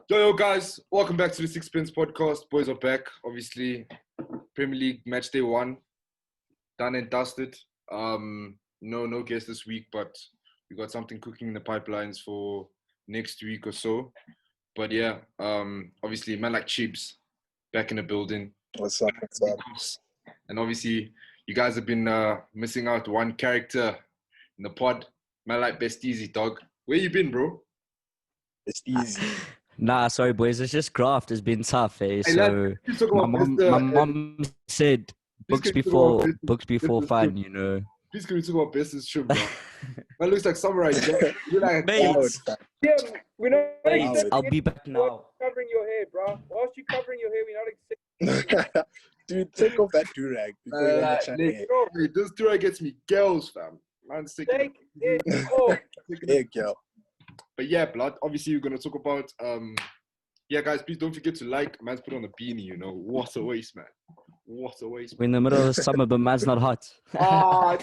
Yo, guys, welcome back to the Sixpence podcast. Boys are back, obviously. Premier League match day 1, done and dusted. No guest this week, but we got something cooking in the pipelines for next week or so. But yeah, obviously, man like Chibs back in the building. What's up? And obviously, you guys have been missing out one character in the pod. Man like Best Easy, dog. Where you been, bro? It's easy. Nah, sorry, boys. It's just graft has been tough, eh? Hey, So my mom said books before fun, you know. Please can we talk about Best's show, bro? That looks like Samurai Jack. You're like, Mates, Yeah, we're not mates, I'll be back now. covering your hair, bro. Whilst you covering your hair, we're not accepting. Dude, take off that durag before you want to chat Nick, here. hey, this durag gets me girls, fam. Man's sick. Take it off. Hey, girl. But yeah, blood. Obviously, we're gonna talk about. Yeah, guys, please don't forget to like. Man's put on a beanie, you know. What a waste, man. What a waste. We're in the middle of the summer, but man's not hot. Ah,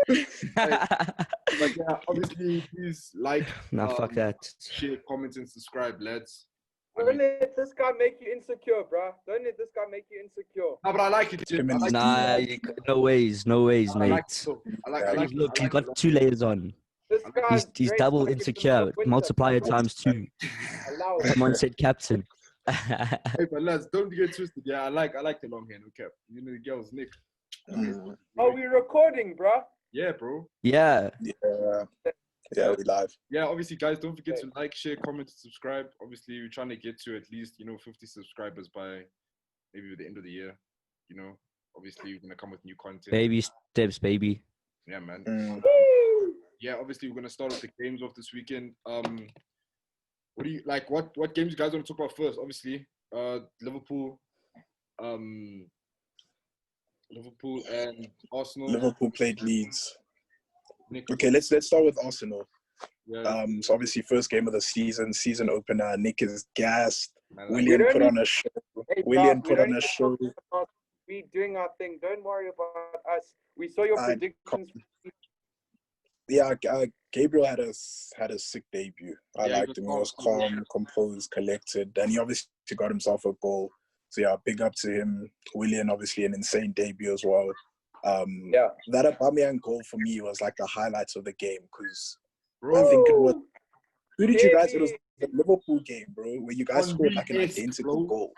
but yeah, obviously, please like. Nah, fuck that. Share, comment, and subscribe, lads. Don't let this guy make you insecure, bro. Don't let this guy make you insecure. No, but I like it, Jim. I like Nah, no ways, I like mate. it, so. I like Look, he's it. got 2 layers on. This guy He's double insecure. Multiply it times 2. Allow it. Someone said captain. Hey, but lads, don't get twisted. Yeah, I like the long hair, no cap. You know the girls, Nick. Are we recording, bro? Yeah, bro. Yeah. Yeah, we live. Yeah, obviously, guys, don't forget to like, share, comment, and subscribe. Obviously, we're trying to get to at least, 50 subscribers by maybe the end of the year. Obviously, we're going to come with new content. Baby steps, baby. Yeah, man. Yeah, obviously, we're going to start with the games of this weekend. What do you like? What games you guys want to talk about first? Obviously, Liverpool and Arsenal. Liverpool played Leeds. Nick, Okay, let's start with Arsenal. yeah, So obviously, first game of the season opener. Nick is gassed. man, Willian We don't put need- on a show. Hey, bro, Willian we put don't on a need to show. talk about We doing our thing. Don't worry about us. We saw your I predictions. Yeah, Gabriel had a sick debut. I Yeah, he liked him. He was calm. calm, composed, collected, and he obviously got himself a goal. So yeah, big up to him. Willian, obviously an insane debut as well. Yeah. That Aubameyang goal for me was like the highlights of the game because bro. I think it was. Who did you guys? It Baby. was the Liverpool game, bro, where you guys scored like an Unreal-esque, identical bro. goal.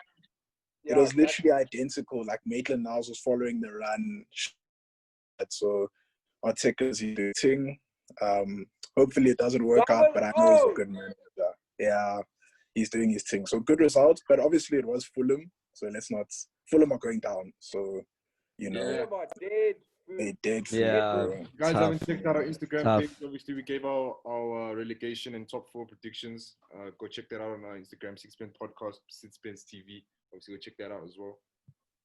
Yeah, It was literally identical. Like Maitland-Niles was following the run. So Arteta's doing his thing. Hopefully it doesn't work out, but I know he's a good manager. Yeah, he's doing his thing. So good results, but obviously it was Fulham. So let's not. Fulham are going down. So Yeah. Dead. they did. Yeah. Bro. You guys Tough. haven't checked out our Instagram Tough. page. Obviously, we gave our relegation and top 4 predictions. Go check that out on our Instagram, Sixpence Podcast, Sixpence TV. Obviously, go check that out as well.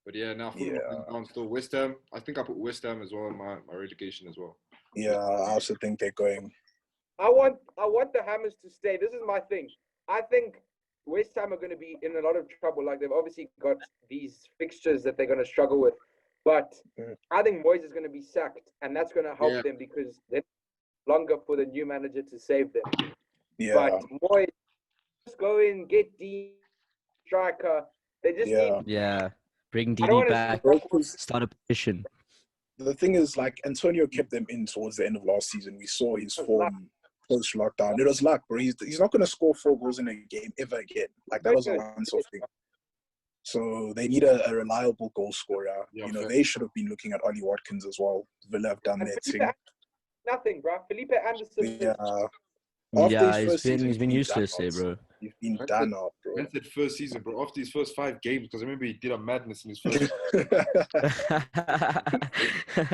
But yeah, now Fulham are down still. West Ham. I think I put West Ham as well in my relegation as well. Yeah, I also think they're going. I want the Hammers to stay. This is my thing. I think West Ham are going to be in a lot of trouble. Like they've obviously got these fixtures that they're going to struggle with. But I think Moyes is going to be sacked, and that's going to help them because they're longer for the new manager to save them. Yeah, But Moyes, just go in, get D striker. They just need. Yeah. Bring I don't DD wanna back. see- Start a petition. the thing is, like Antonio kept them in towards the end of last season. We saw his form post lockdown. It was luck, bro. He's not going to score 4 goals in a game ever again. Like that was a once-off thing. So they need a reliable goal scorer. Yeah, You know, fair. they should have been looking at Ollie Watkins as well. Villa have done And their Felipe thing. nothing, bro. Felipe Anderson. Yeah. After Yeah, his first season, he's been he's useless done there, out. bro. He's been done out, bro. That's the first season, bro. After his first 5 games, because I remember he did a madness in his first. Yeah, I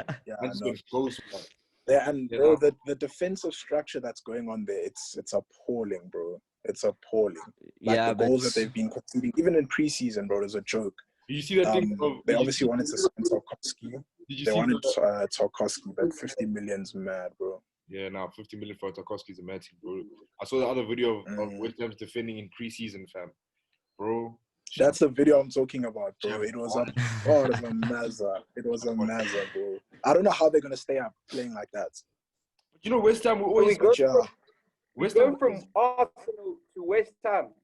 That's know. good goals, man. Yeah, and Yeah. bro, the defensive structure that's going on there, it's appalling, bro. It's appalling. Like Yeah, the but goals that they've been conceding, even in preseason, bro, is a joke. You see that thing? They obviously wanted to sign Tarkowski. Did you They see wanted that? Tarkowski, but 50 million's mad, bro. Yeah, now 50 million for Tarkowski is a mad thing, bro. I saw the other video of West Ham's defending in preseason, fam. Bro. That's the video I'm talking about, bro. Yeah, It was a mazza. It was a mazza, bro. I don't know how they're gonna stay up playing like that. You know, West Ham will always go Yeah. West Go Ham from Arsenal to West Ham.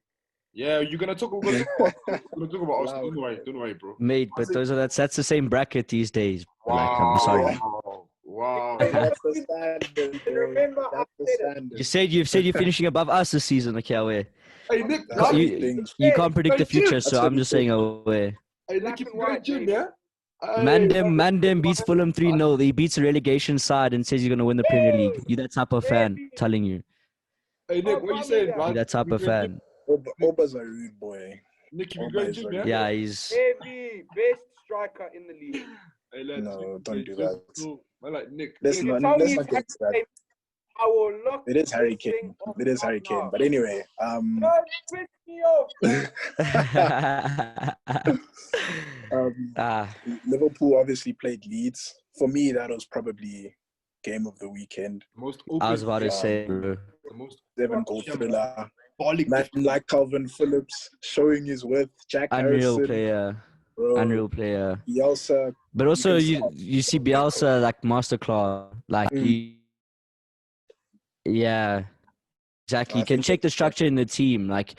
Yeah, you're gonna talk about Arsenal. Don't worry, bro. Mate, but that's the same bracket these days. Like, I'm sorry. Wow. That's the standard, bro. Remember, That's the standard. You've said you're finishing above us this season, okay, away. Hey Nick, That's hey, the things. You can't predict the future, That's so what I'm he just said. saying away. Nick, if you go to gym, yeah? Mandem beats Fulham 3-0. He beats a relegation side and says he's gonna win the Premier League. You that type of fan, telling you. Hey Nick, what you saying, You man? that type of fan. Oba's a rude boy. Nick, if you go to gym, yeah? Yeah, he's Heavy, best striker in the league. Hey, lads, No, don't do that. I like Nick. Let's If you not tell me get it's into that. I will lock It is Harry this thing Kane. off It is right Harry Kane. now. But anyway, Don't piss me off. Liverpool obviously played Leeds. For me, that was probably game of the weekend. Most open. I was about to say, bro. The most 7-goal thriller. symbolic. Man like Calvert-Lewin showing his worth. Jack Unreal Harrison, player. bro. Unreal player. Bielsa. But also, You can you see Bielsa like masterclass. Like, yeah, exactly. I You can think check the structure in the team. Like,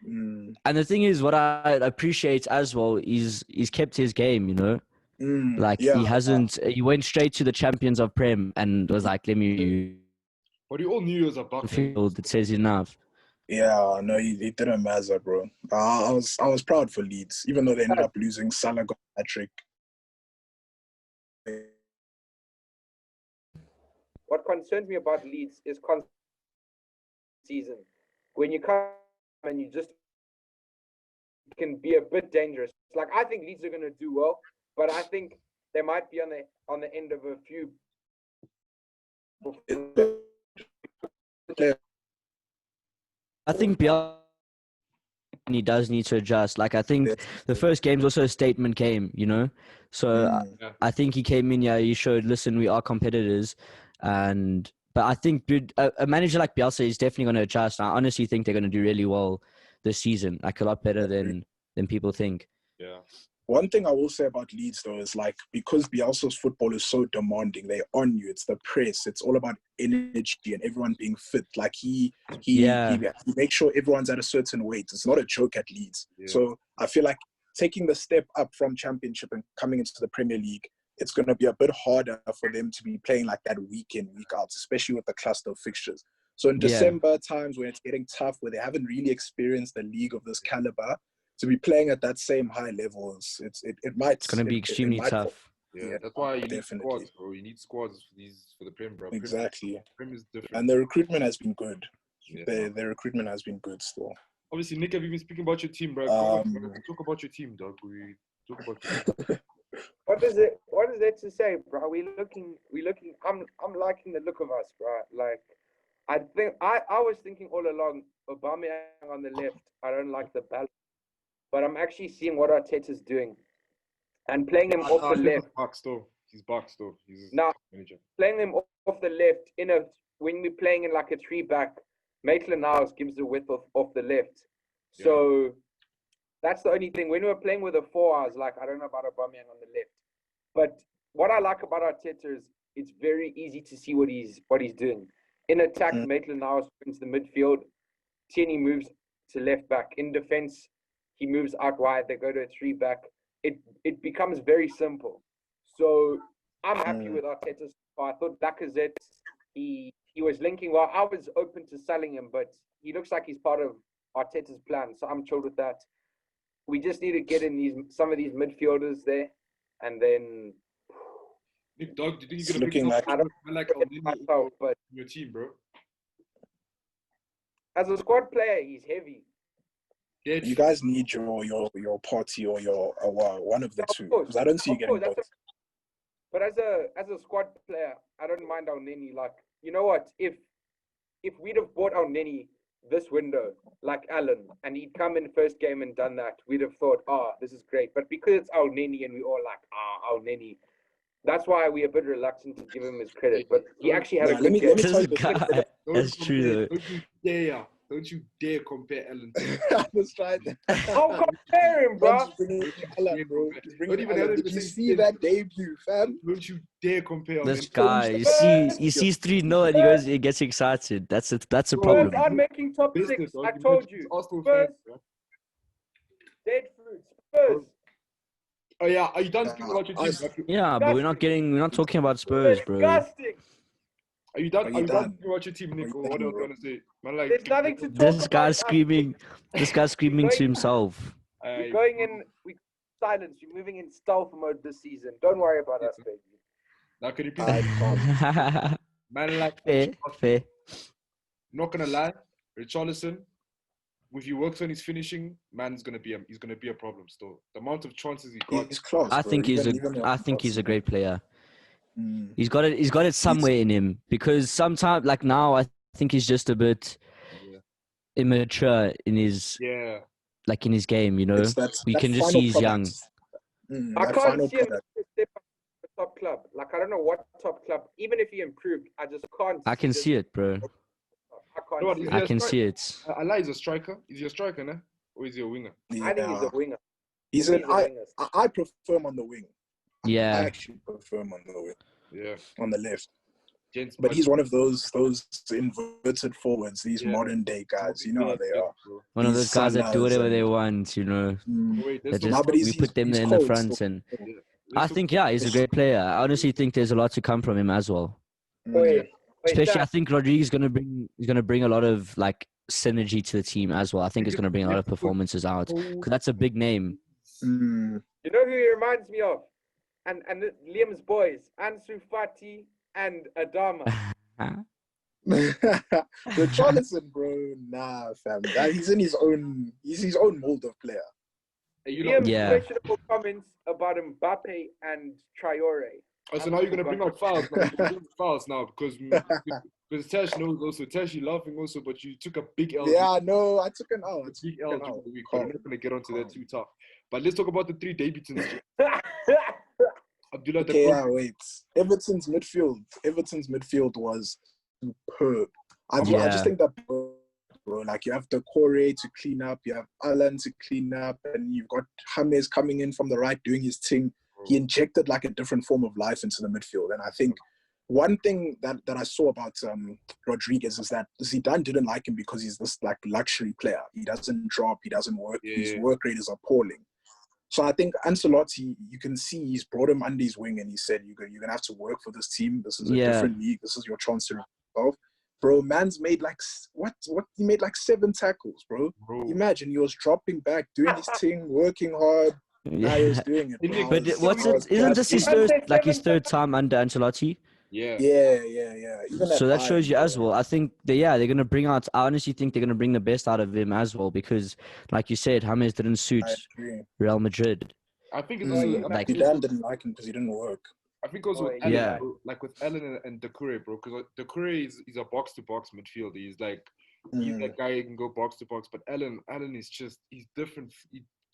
Mm, and the thing is, what I appreciate as well is he's kept his game, you know? Like, yeah, he hasn't, he went straight to the champions of Prem and was like, let me But you all knew he was a buck. field that says enough. Yeah, no, he didn't matter, bro. I was proud for Leeds, even though they ended up losing. Salah got a trick. What concerns me about Leeds is season. When you come and you just can be a bit dangerous. Like, I think Leeds are going to do well, but I think they might be on the end of a few. I think Bielsa he does need to adjust. Like, I think the first game's also a statement game, you know? So I think he came in, he showed, listen, we are competitors. But I think, dude, a manager like Bielsa is definitely going to adjust. I honestly think they're going to do really well this season, like a lot better than people think. Yeah. One thing I will say about Leeds, though, is like, because Bielsa's football is so demanding, they're on you. It's the press. It's all about energy and everyone being fit. Like, he makes sure everyone's at a certain weight. It's not a joke at Leeds. Yeah. So I feel like taking the step up from Championship and coming into the Premier League, it's going to be a bit harder for them to be playing like that week in, week out, especially with the cluster of fixtures. So in December times when it's getting tough, where they haven't really experienced the league of this caliber, to be playing at that same high levels, it's going to be extremely tough. Yeah, that's why you need squads, bro. You need squads for the Prem, bro. Exactly. Prem is different. And the recruitment has been good. Yeah. The recruitment has been good still. Obviously, Nick, have you been speaking about your team, bro? Talk about your team, dog. We talk about your team. What is there to say, bro? We looking. I'm liking the look of us, bro. Like, I think I was thinking all along, Aubameyang on the left. I don't like the balance, but I'm actually seeing what Arteta's doing, and playing him off the left. He's back still. He's now playing him off the left when we're playing in like a 3-back. Maitland-Niles gives the width off the left, so. That's the only thing. When we were playing with a 4, I was like, I don't know about Aubameyang on the left. But what I like about Arteta is it's very easy to see what he's doing. In attack, Maitland-Niles brings the midfield. Tierney moves to left back. In defense, he moves out wide. They go to a 3-back. It becomes very simple. So I'm happy with Arteta. I thought Lacazette, he was linking well. I was open to selling him, but he looks like he's part of Arteta's plan. So I'm chilled with that. We just need to get in some of these midfielders there, and then. Nick, dog, do you think you're looking like myself, but your team, bro? As a squad player, he's heavy. You guys need your party or your one of the two, because I don't see you getting both. But as a squad player, I don't mind Elneny. Like, you know what? If we'd have bought Elneny this window, like Alan, and he'd come in first game and done that, we'd have thought, this is great. But because it's Elneny and we all like, Elneny, that's why we're a bit reluctant to give him his credit. But he actually has a good game. That's true, though. Don't you dare compare Alan. I was trying to. I'll compare him, bro. Did you see that debut, fam? Don't you dare compare this guy. He sees 3-0 and he gets excited. That's a problem. I'm making top 6. I told you. Dead fruit. Spurs. Oh yeah, are you done speaking about your team? Yeah, but we're not talking about Spurs, bro. Disgusting. Are you done? Are Are you you done done? speaking about your team, Nick? Are Or you what done, else you bro? want to say? Man, like, There's nothing to talk This about. guy's screaming. This guy's screaming to himself. We're going in silence. We're moving in stealth mode this season. Don't worry about us, baby. Now, can you please? Fair, Man, like, fair. not gonna lie, Richarlison, if he works on his finishing, he's gonna be a problem still. The amount of chances he got. He's close. I bro. think he's a great player. He's got it somewhere in him, because sometimes, like now, I think he's just a bit immature in his in his game. You know, we can just see he's young. I can't see him step up to the top club. Like, I don't know what top club. Even if he improved, I just can't. I can see it, bro. I can see it. I lie, he's a striker. Is he a striker, no? Or is he a winger? I think he's a winger. I prefer him on the wing. Yeah. I actually prefer him on the wing. Yeah. On the left. Gents, but he's one of those inverted forwards, these modern day guys. You know how they are. One of those guys that do whatever they want, you know. We put them in the front, and I think he's a great player. I honestly think there's a lot to come from him as well. Especially, I think Rodriguez is gonna bring a lot of like synergy to the team as well. I think it's gonna bring a lot of performances out, because that's a big name. You know who he reminds me of, and Liam's boys, Ansu Fati and Adama. Richarlison, bro, nah, fam. He's his own mold of player. Liam's questionable comments about Mbappe and Traore. Oh, so now you're gonna bring out fouls now, because Tash knows also. Tash, you laughing also, but you took a big L. Yeah, no, I took an L. Big L during the week. I'm not gonna get onto that too tough. But let's talk about the 3 debutants. Abdullah, wait. Everton's midfield was superb. I just think that, bro, like you have Decore to clean up, you have Alan to clean up, and you've got James coming in from the right doing his thing. He injected like a different form of life into the midfield. And I think one thing that I saw about Rodriguez is that Zidane didn't like him because he's this like luxury player. He doesn't drop, he doesn't work. His work rate is appalling. So I think Ancelotti, you can see he's brought him under his wing and he said, you're going to have to work for this team. This is a different league. This is your chance to resolve. Bro, man's made like, he made like 7 tackles, bro. Imagine, he was dropping back, doing his thing, working hard. Now he was doing it, bro. But isn't this his third time under Ancelotti? Yeah. So that shows you as well. I think they're going to bring out, I honestly think they're going to bring the best out of him as well, because like you said, James didn't suit Real Madrid. I think it's Zidane didn't like him because he didn't work. I think also with Allen, bro, like with Allen and Decore, bro, because Decore is a box-to-box midfielder. He's that guy who can go box-to-box, but Allen is he's different.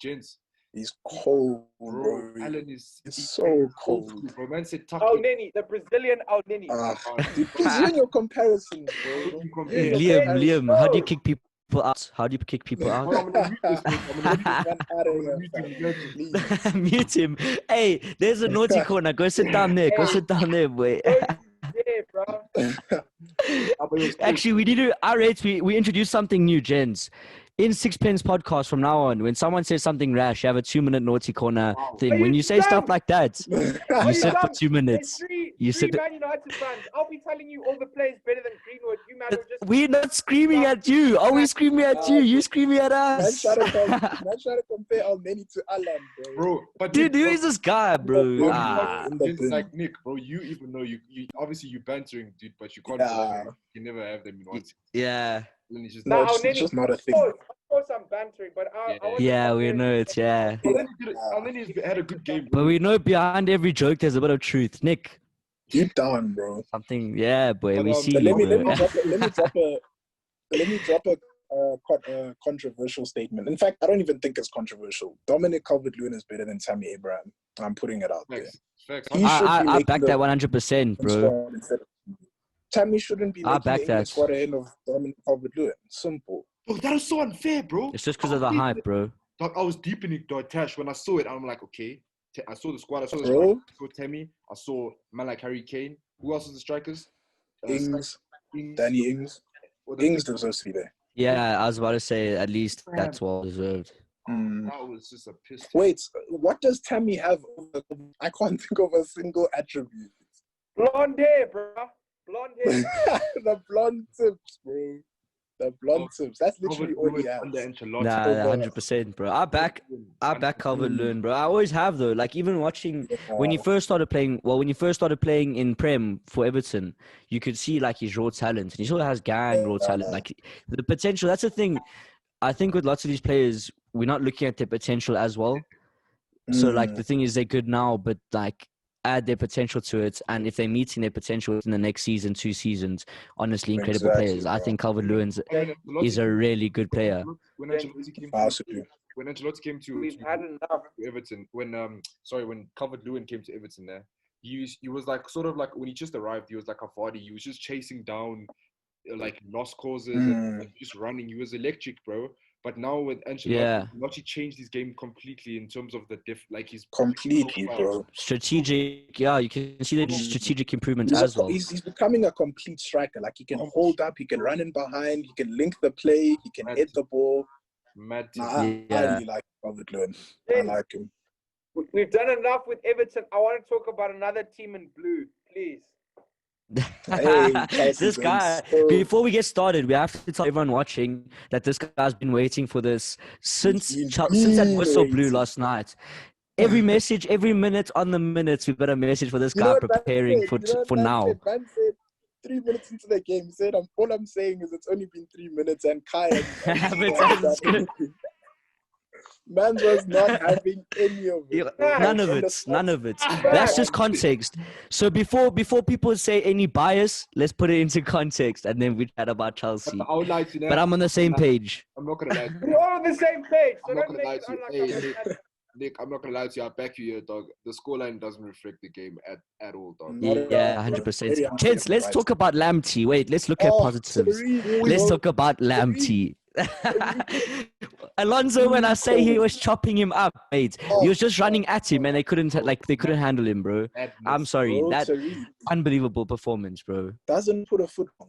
Gents. He's cold, bro. Allen is so cold. Bro, man said Nini, the Brazilian Nini. Dude, please doing your comparisons, bro. Liam, how do you kick people out? I'm gonna mute him. Hey, there's a naughty corner. Go sit down there. Boy. Actually, we introduced something new, gents. In Sixpence podcast from now on, when someone says something rash, you have a 2-minute naughty corner thing. When you say stuff like that, you sit for 2 minutes. You sit. Man United fans, I'll be telling you all the players better than Greenwood. You man just. We're not screaming at you. Are we screaming at you? You screaming at us. Man try to compare Almeni to Alan, bro. But dude, who is this guy, bro? Like Nick, bro. You even know you obviously you bantering, dude, but you can't. You never have them in one. Yeah. It's just not a thing. Of course, I'm bantering, but we know it. Yeah. And then he's had a good game, bro. But we know behind every joke there's a bit of truth, Nick. Deep down, bro. Something, yeah, boy. We see. Let me drop a controversial statement. In fact, I don't even think it's controversial. Dominic Calvert-Lewin is better than Tammy Abraham. I'm putting it out there. I back that 100%, bro. Tammy shouldn't be making the English squad ahead of Dominic Calvert-Lewin. Simple. Bro, that is so unfair, bro. It's just because of the hype, bro. Dog, I was deep in it, dog, Tash. When I saw it, I'm like, okay. I saw the squad. I saw Tammy. I saw man like Harry Kane. Who else was the strikers? Ings. Danny Ings. Ings deserves to be there. Yeah, I was about to say at least that's well deserved. That was just a piss. Wait, what does Tammy have? I can't think of a single attribute. Blonde hair, bro. Blonde hair. The blonde tips, bro. The blonde tips. That's literally all he has. Nah, 100%, bro. I back Calvert-Lewin, bro. I always have though. Like even watching when he first started playing. Well, when he first started playing in Prem for Everton, you could see like his raw talent, and he still has raw talent. Like the potential. That's the thing. I think with lots of these players, we're not looking at their potential as well. So like the thing is, they're good now, but like add their potential to it, and if they're meeting their potential in the next season, 2 seasons, honestly, incredible players. Bro. I think Calvert-Lewin is a really good player. When Ancelotti came to Everton, when Calvert-Lewin came to Everton, there, he was like sort of like when he just arrived, he was like a Vardy. He was just chasing down like lost causes and like, just running. He was electric, bro. But now with Ancelotti, changed his game completely in terms of the like he's completely, bro. Strategic, you can see the strategic improvement as well. He's becoming a complete striker. Like he can hold up, he can run in behind, he can link the play, he can hit the ball. I really like Calvert-Lewin. I like him. We've done enough with Everton. I want to talk about another team in blue, please. This guy, before we get started, we have to tell everyone watching that this guy's been waiting for this since that whistle blew last night. Every message, every minute on the minutes, we've got a message for this guy preparing for now. Man said 3 minutes into the game, he said, all I'm saying is it's only been 3 minutes and Kai Man was not having any of it. None of it. That's just context. So before people say any bias, let's put it into context, and then we chat about Chelsea. But I'm on the same page. I'm not gonna lie. We're all on the same page. So I'm not gonna lie to you. Nick, I'm not gonna lie to you. I back you here, dog. The scoreline doesn't reflect the game at all, dog. Yeah, 100%. Gents, let's talk about Lamptey. Wait, let's look at positives. Let's talk about Lamptey. Alonso, when I say he was chopping him up, mate, he was just running at him and they couldn't handle him, bro. I'm sorry, that unbelievable performance, bro. Doesn't put a foot on,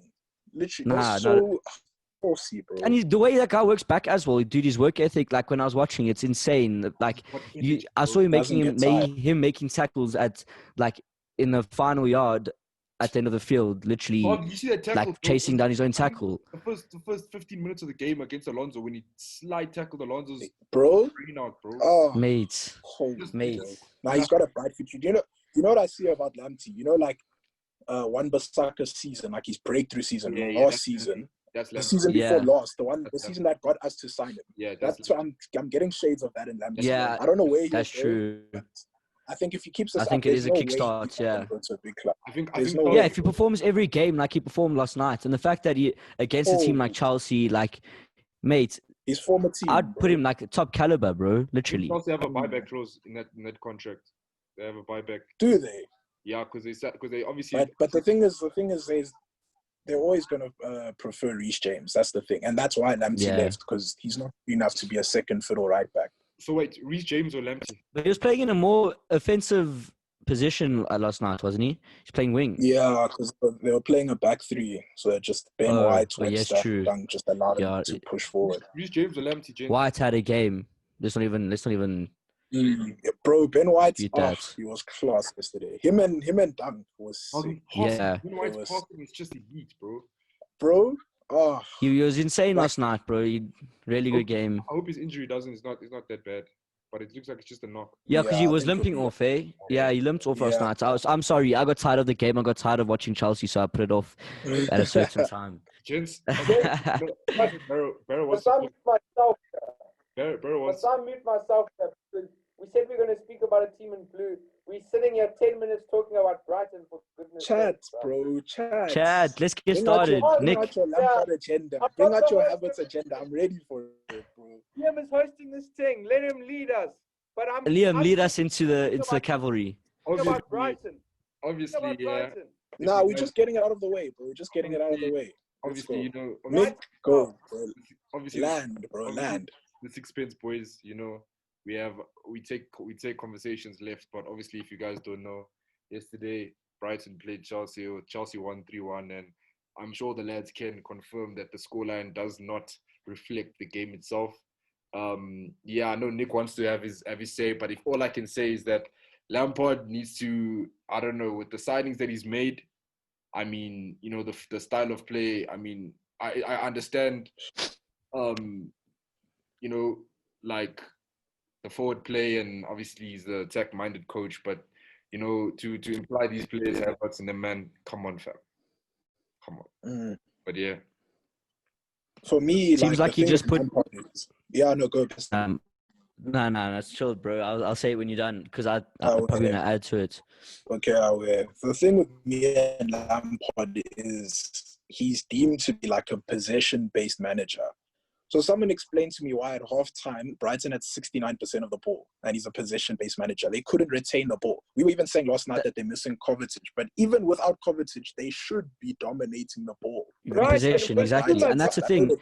literally. Horsey, bro. And the way that guy works back as well, dude, his work ethic, like when I was watching, it's insane. Like I saw him making tackles at like in the final yard at the end of the field, literally you see that tackle, like chasing down his own tackle. The first 15 minutes of the game against Alonso, when he slide tackled Alonso's bro. Mate. Now he's got a bright future. You know what I see about Lamptey? You know, like Wan-Bissaka's season, like his breakthrough season, last season. The season before last, the season that got us to sign him. Yeah, that's what I'm getting shades of that in Lamptey. Yeah, I don't know where that's true. I think if he keeps us, I think it is a kickstart. Yeah, a big club. If he performs every game like he performed last night, and the fact that he against a team like Chelsea, like, mate, his former team, I'd put him like top caliber, bro. Literally. They also have a buyback clause in that contract. They have a buyback. Do they? Yeah, because they obviously. But the thing is, they're always gonna prefer Reece James. That's the thing, and that's why Lamptey left, because he's not good enough to be a second fiddle right back. So wait, Reece James or Lamptey? But he was playing in a more offensive position last night, wasn't he? He's playing wing. Yeah, because they were playing a back three, so just Ben White, true. Dunk just allowed him to push forward. Reece James or Lamptey? James? White had a game. Let's not even. Bro, Ben White, he was class yesterday. Him and Dunk was sick. Yeah. Ben White's passing is just elite, bro. He was insane last night, bro. Really good game. I hope his injury is not that bad, but it looks like it's just a knock. Yeah, because he was limping off, eh? Yeah, he limped off last night. I'm sorry, I got tired of the game. I got tired of watching Chelsea, so I put it off at a certain time. Gents, Barrow was. I mute myself. We said we're going to speak about a team in blue. We're sitting here 10 minutes talking about Brighton, for goodness sake. Chat. Let's get started. Nick. Bring out your Lampard agenda. Bring out your Havertz agenda. I'm ready for it, bro. Liam is hosting this thing. Let him lead us. Liam, lead us into the cavalry. Obviously, yeah. Nah, we're just getting it out of the way, bro. We're just getting it out of the way. Obviously, you know. Nick, go, bro. Obviously, land. The Sixpence boys, you know. We take conversations left, but obviously, if you guys don't know, yesterday Brighton played Chelsea. Chelsea won 3-1, and I'm sure the lads can confirm that the scoreline does not reflect the game itself. Yeah, I know Nick wants to have his say, but if all I can say is that Lampard needs to, I don't know, with the signings that he's made, I mean, you know, the style of play, I mean, I understand, you know, like the forward play, and obviously he's the attack-minded coach, but, you know, to imply these players have what's in them, man, come on, fam. Come on. But yeah. For me, Seems like the he thing just with put. Lampard is, yeah, no, go. No, that's chill, bro. I'll say it when you're done because I'm Oh, probably okay. gonna add to it. Okay, the thing with me and Lampard is he's deemed to be like a possession-based manager. So someone explained to me why at halftime Brighton had 69% of the ball, and he's a possession-based manager. They couldn't retain the ball. We were even saying last night that they're missing Kovacic, but even without Kovacic, they should be dominating the ball. Possession, exactly, and that's the thing.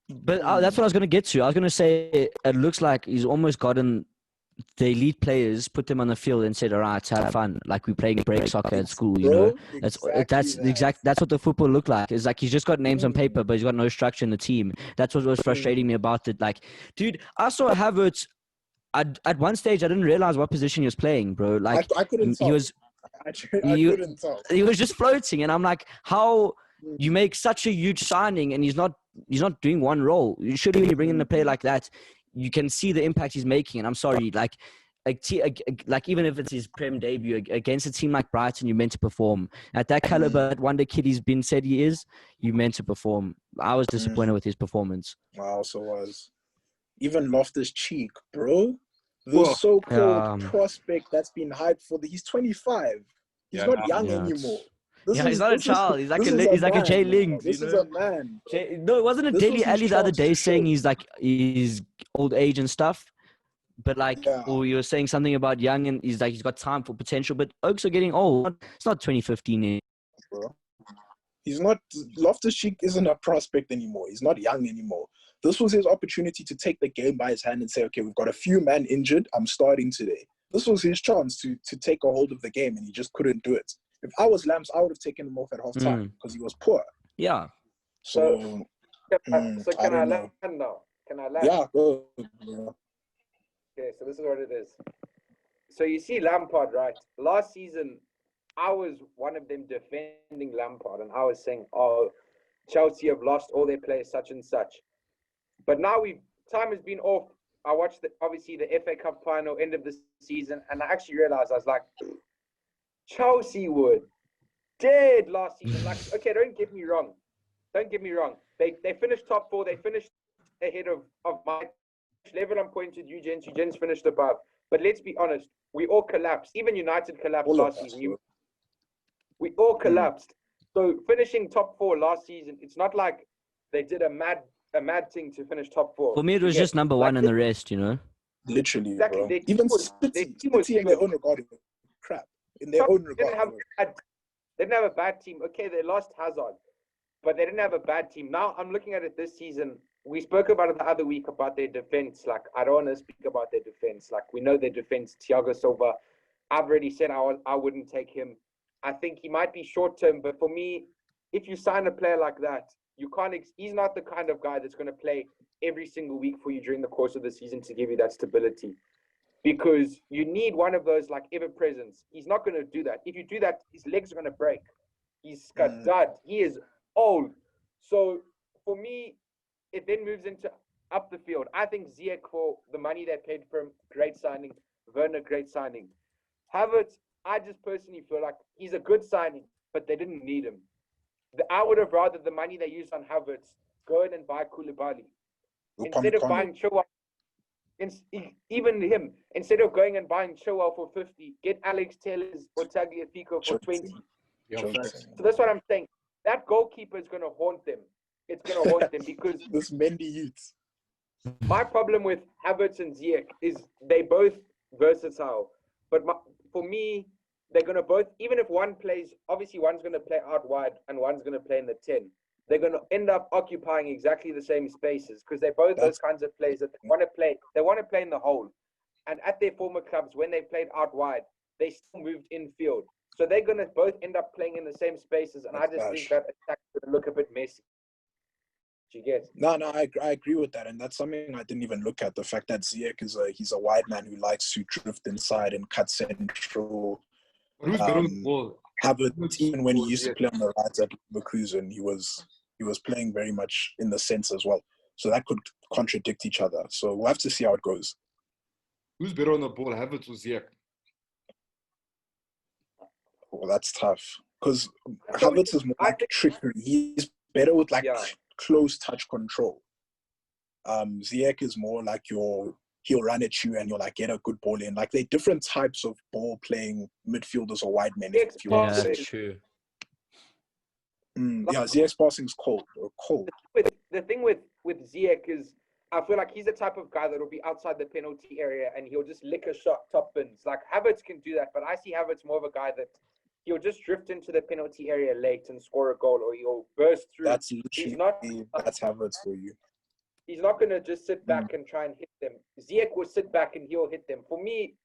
But that's what I was gonna get to. I was gonna say it looks like he's almost gotten the elite players, put them on the field, and said, "All right, have fun, like we're playing break soccer at school." You know, that's what the football looked like. It's like he's just got names on paper, but he's got no structure in the team. That's what was frustrating me about it. Like, dude, I saw Havertz. At one stage, I didn't realize what position he was playing, bro. Like, I couldn't tell. He was. I couldn't tell. He was just floating, and I'm like, how you make such a huge signing, and he's not doing one role. Surely when you bring in a player like that, you can see the impact he's making. And I'm sorry, like even if it's his Prem debut against a team like Brighton, you're meant to perform. At that caliber, at wonder kid he's been said he is, you're meant to perform. I was disappointed with his performance. I also was. Even Loftus-Cheek, bro. The so-called prospect that's been hyped for he's 25. He's not young anymore. He's not a child. He's like a Jay Lings. This is a man. No, it wasn't a Daily Ali the other day saying he's old age and stuff. But or you were saying something about young and he's got time for potential. But Oaks are getting old. It's not 2015. Bro. He's not. Loftus-Cheek isn't a prospect anymore. He's not young anymore. This was his opportunity to take the game by his hand and say, okay, we've got a few men injured. I'm starting today. This was his chance to take a hold of the game, and he just couldn't do it. If I was Lamps, I would have taken him off at halftime because he was poor. Yeah. So can I land now? Can I land? Yeah, go. Okay, so this is what it is. So you see Lampard, right? Last season, I was one of them defending Lampard, and I was saying, oh, Chelsea have lost all their players, such and such. But now time has been off. I watched obviously the FA Cup final, end of the season, and I actually realized I was like, Chelsea were dead last season. Like, okay, don't get me wrong. They finished top 4. They finished ahead of my level. I'm pointing to Eugen's. Eugen's finished above. But let's be honest, we all collapsed. Even United collapsed last season. We all collapsed. So finishing top 4 last season, it's not like they did a mad thing to finish top 4. For me, it was just number 1 and the rest, you know. Literally, exactly. Bro. Even City in their own regard, crap. In their own regard. They didn't have a bad team. Okay, they lost Hazard, but they didn't have a bad team. Now I'm looking at it this season. We spoke about it the other week about their defense. Like, I don't want to speak about their defense. Like, we know their defense. Thiago Silva, I've already said I wouldn't take him. I think he might be short term, but for me, if you sign a player like that, you can't. He's not the kind of guy that's going to play every single week for you during the course of the season to give you that stability. Because you need one of those like ever presence. He's not going to do that. If you do that, his legs are going to break. He's got dud. He is old. So for me, it then moves into up the field. I think Ziyech, for the money they paid for him, great signing. Werner, great signing. Havertz, I just personally feel like he's a good signing, but they didn't need him. I would have rather the money they used on Havertz go in and buy Koulibaly. Instead of buying Chilwell, even him, instead of going and buying Chilwell for 50, get Alex Telles or Tagliafico for 20. So that's what I'm saying. That goalkeeper is going to haunt them. It's going to haunt them because this Mendy youth. My problem with Havertz and Ziyech is they both versatile, but for me, they're going to both, even if one plays, obviously one's going to play out wide and one's going to play in the 10. They're going to end up occupying exactly the same spaces because they're both those kinds of players that they want to play. They want to play in the hole. And at their former clubs, when they played out wide, they still moved infield. So they're going to both end up playing in the same spaces. And I just think that attack would look a bit messy. Do you get? No, I agree with that, and that's something I didn't even look at. The fact that Ziyech he's a wide man who likes to drift inside and cut central. But who's better on the ball? Havertz, even when he used to play on the right at Leverkusen, he was playing very much in the sense as well. So that could contradict each other. So we'll have to see how it goes. Who's better on the ball, Havertz or Ziyech? Well, that's tough because Havertz is more like trickery. He's better with like close touch control. Ziyech is more like he'll run at you and you'll like get a good ball in. Like they're different types of ball playing midfielders or wide men. If you want to say. True. Ziyech's passing's cold. The thing with Ziyech is I feel like he's the type of guy that will be outside the penalty area and he'll just lick a shot top bins. Like Havertz can do that, but I see Havertz more of a guy that he'll just drift into the penalty area late and score a goal, or he'll burst through. That's Havertz for you. He's not going to just sit back and try and hit them. Ziyech will sit back and he'll hit them. For me,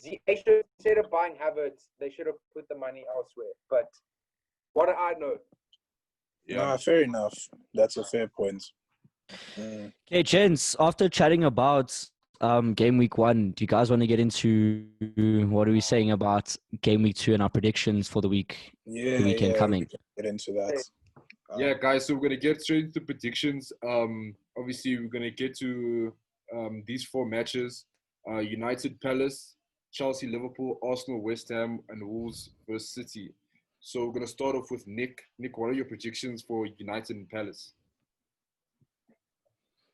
they should, instead of buying Havertz, they should have put the money elsewhere. But what do I know? Yeah, fair enough. That's a fair point. Okay, gents, after chatting about game week 1, do you guys want to get into what are we saying about game week 2 and our predictions for the weekend coming? We can get into that. Yeah, guys, so we're going to get straight into predictions. Obviously, we're going to get to these 4 matches. United, Palace, Chelsea, Liverpool, Arsenal, West Ham, and Wolves versus City. So we're going to start off with Nick. Nick, what are your predictions for United and Palace?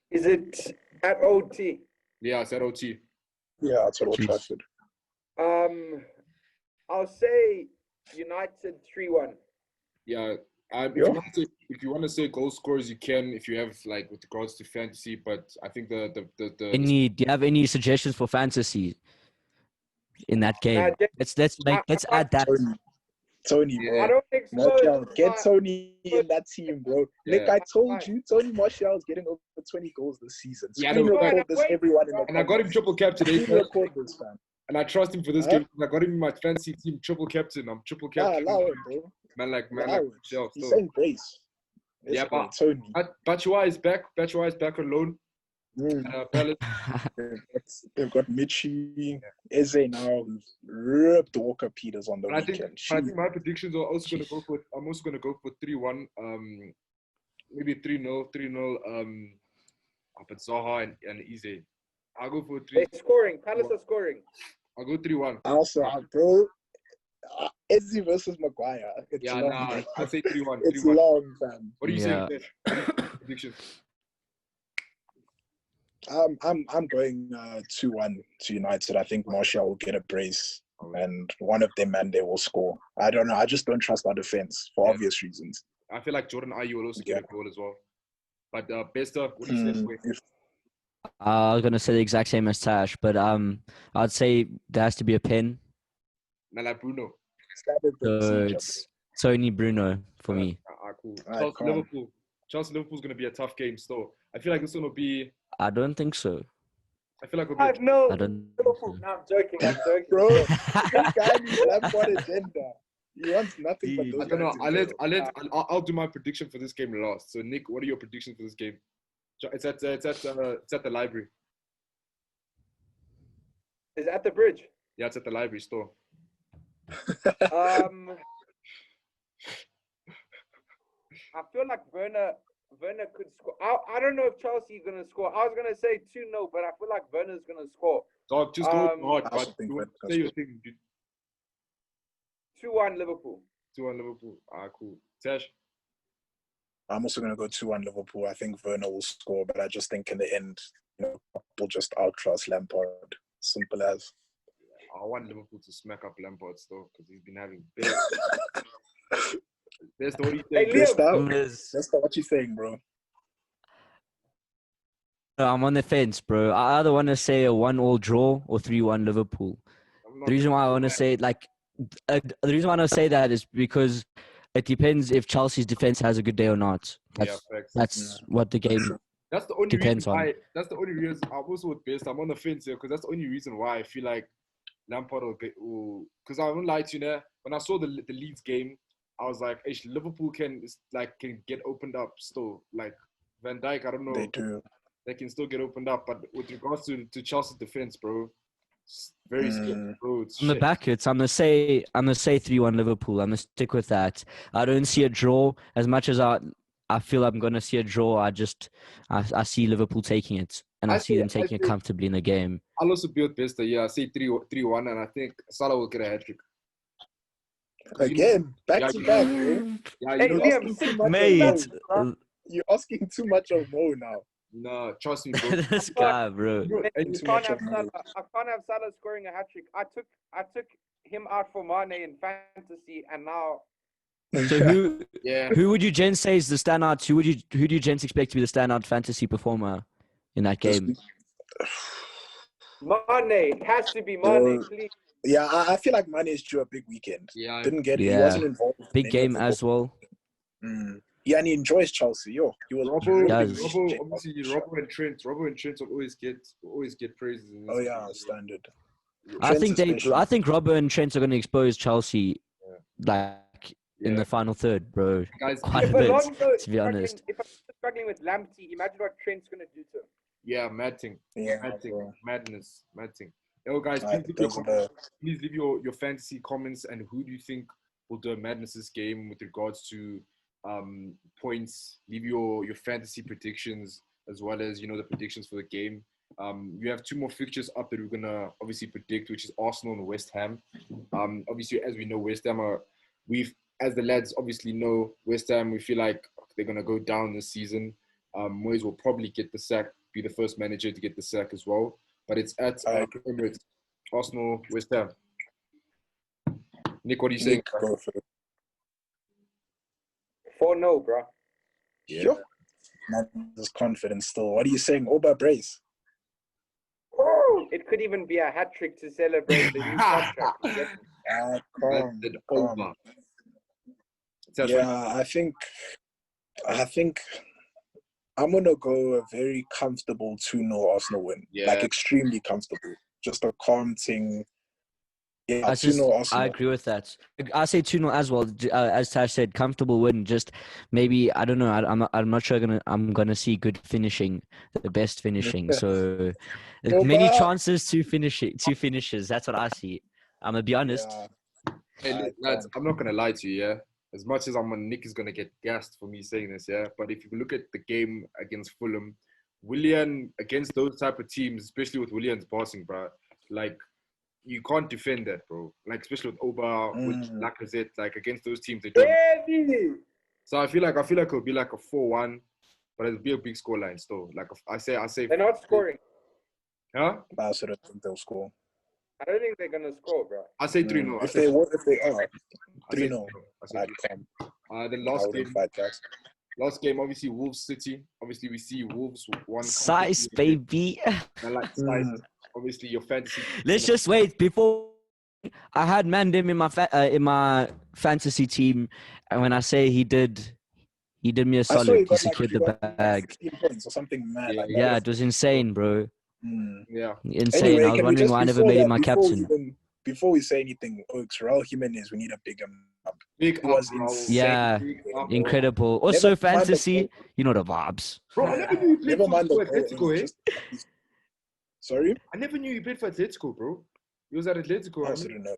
Is it at OT? Yeah, it's at OT. Yeah, it's at Old Trafford. I'll say United 3-1. Yeah. If you want to say goal scorers, you can. If you have like with regards to fantasy, but I think the do you have any suggestions for fantasy in that game? Let's add that. Tony, bro. I don't Martial, get Tony in that team, bro. Yeah. Nick, I told you, Tony Martial is getting over 20 goals this season. Yeah, Record this, everyone in the and I got him triple captain today. Record this, fam. And I trust him for this game. I got him in my fantasy team triple captain. I'm triple captain. Allow it, bro. Man like Martial. He's saying grace. Yeah, but Tony. Batshuayi is back. Batshuayi is back on loan. Palace. They've got Michi, Eze now, who's ripped Walker Peters on the weekend. I think my predictions are also going to go for. I'm also going to go for 3-1. Maybe 3-0. But Zaha and Eze. I'll go for 3. They're scoring. Palace are scoring. I'll go 3-1. Also, bro, Eze versus Maguire. I'll say 3-1. It's 3-1. long, fam. What are you saying? Predictions. I'm going 2-1 to United. I think Martial will get a brace, and one of them and they will score. I don't know. I just don't trust our defense for obvious reasons. I feel like Jordan Ayew will also get a goal as well. But Bester, what do you say? I was gonna say the exact same as Tash, but I'd say there has to be a pen. Like Bruno. So it's Tony Bruno for me. Cool. Chelsea Liverpool's gonna be a tough game still. I feel like this one will be. I don't think so. I feel like I know. I don't. No, I'm joking. Bro, this guy needs Lampard agenda. He wants nothing but those. I don't know. I'll do my prediction for this game last. So Nick, what are your predictions for this game? It's at the library. Is it at the bridge? Yeah, it's at the library store. I feel like Werner could score. I don't know if Chelsea is going to score. I was going to say 2-0, but I feel like Werner's going to score. Dog, just go hard. But say your thing, dude. 2-1 Liverpool. 2-1 Liverpool. Cool. Tash? I'm also going to go 2-1 Liverpool. I think Werner will score, but I just think in the end, we'll just outclass Lampard. Simple as. I want Liverpool to smack up Lampard still because he's been having big. That's what he's saying. That's what you're saying, bro. I'm on the fence, bro. I either want to say a 1-1 draw or 3-1 Liverpool. The reason why I want to say the reason why I say that is because it depends if Chelsea's defense has a good day or not. That's what the game. That's the only depends reason on. why. That's the only reason. I'm also with Best. I'm on the fence here because that's the only reason why I feel like Lampard will get. Because I won't lie to you, when I saw the Leeds game, I was like, Liverpool can get opened up still. Like Van Dijk, I don't know. They do. They can still get opened up. But with regards to Chelsea's defense, bro, it's very scary, bro. It's On the shit. backwards, I'm gonna say 3-1 Liverpool. I'm gonna stick with that. I don't see a draw. As much as I feel I'm gonna see a draw, I see Liverpool taking it, and I see them taking it comfortably in the game. I'll also be with Bester. Yeah, I say 3-1, and I think Salah will get a hat trick. Again, back to back, bro. Yeah, Hey, you know, Liam, Mate, You're asking too much of Mo now. nah, trust me, bro. this guy, bro. And too much of I can't have Salah scoring a hat trick. I took him out for Mane in fantasy, and now. So who would you gents say is the standout? Who do you gents expect to be the standout fantasy performer in that game? Mane, it has to be Mane, please. Yeah, I feel like Mane is due a big weekend. Yeah, Didn't get it. He Yeah. wasn't involved. Big game as well. Yeah, and he enjoys Chelsea. He was Robbo, does. obviously, Robbo and Trent will always get praises. In this Oh yeah, standard. I think Robbo and Trent are going to expose Chelsea, in the final third, bro. Guys, Quite a If bit, Alonso is to be honest. If I'm struggling with Lamptey, imagine what Trent's going to do to him. yeah, mad thing. Yeah, Mad thing. bro. Madness. Mad thing. Yo, guys, Alright, please leave your fantasy comments and who do you think will do a madness this game with regards to points. Leave your fantasy predictions as well as, the predictions for the game. We have 2 more fixtures up that we're going to obviously predict, which is Arsenal and West Ham. Obviously, as we know, West Ham as the lads obviously know, West Ham, we feel like they're going to go down this season. Moyes will probably get the sack, be the first manager to get the sack as well. But it's at Emirates, Arsenal, West Ham. Nick, what are you saying? Go for it. 4-0, bro. Yeah. Sure. There's confidence still. What are you saying? Oba brace. It could even be a hat trick to celebrate the new contract. Calm. Yeah, I think I'm gonna go a very comfortable 2-0 Arsenal win. Yeah. Like extremely comfortable. Just a calm thing. Yeah, I agree with that. I say 2-0 as well. As Tash said, comfortable win. Just maybe, I don't know. I'm not sure I'm gonna see good finishing, the best finishing. So many chances to finishes. That's what I see. I'm gonna be honest. Yeah. Hey, lads, I'm not gonna lie to you. Yeah, as much as Nick is gonna get gassed for me saying this. Yeah, but if you look at the game against Fulham, Willian against those type of teams, especially with Willian's passing, bro, like. You can't defend that, bro. Like, especially with Oba, with Lacazette, like, against those teams, they don't. So I feel like it'll be like a 4-1, but it'll be a big scoreline still. Like, I say. They're not scoring. Huh? I sort of think they'll score. I don't think they're gonna score, bro. I say 3-0. If they are 3-0. The last game, obviously Wolves City. Obviously, we see Wolves one. Size, baby. I like size. Obviously, your fantasy. Let's just wait before. I had Mandem in my fantasy team, and when I say he did me a solid. He secured the bag. 16 points or something mad. Yeah, it was insane, bro. Yeah, insane. Anyway, I was wondering why I never made him my captain. Before we say anything, Oaks, Raul Jimenez, we need a big up. Big was up, insane. Yeah, incredible. Also, fantasy, the vibes. Bro, I never knew you played for Atletico, Sorry? I never knew you played for Atletico, bro. He was at Atletico. I didn't know.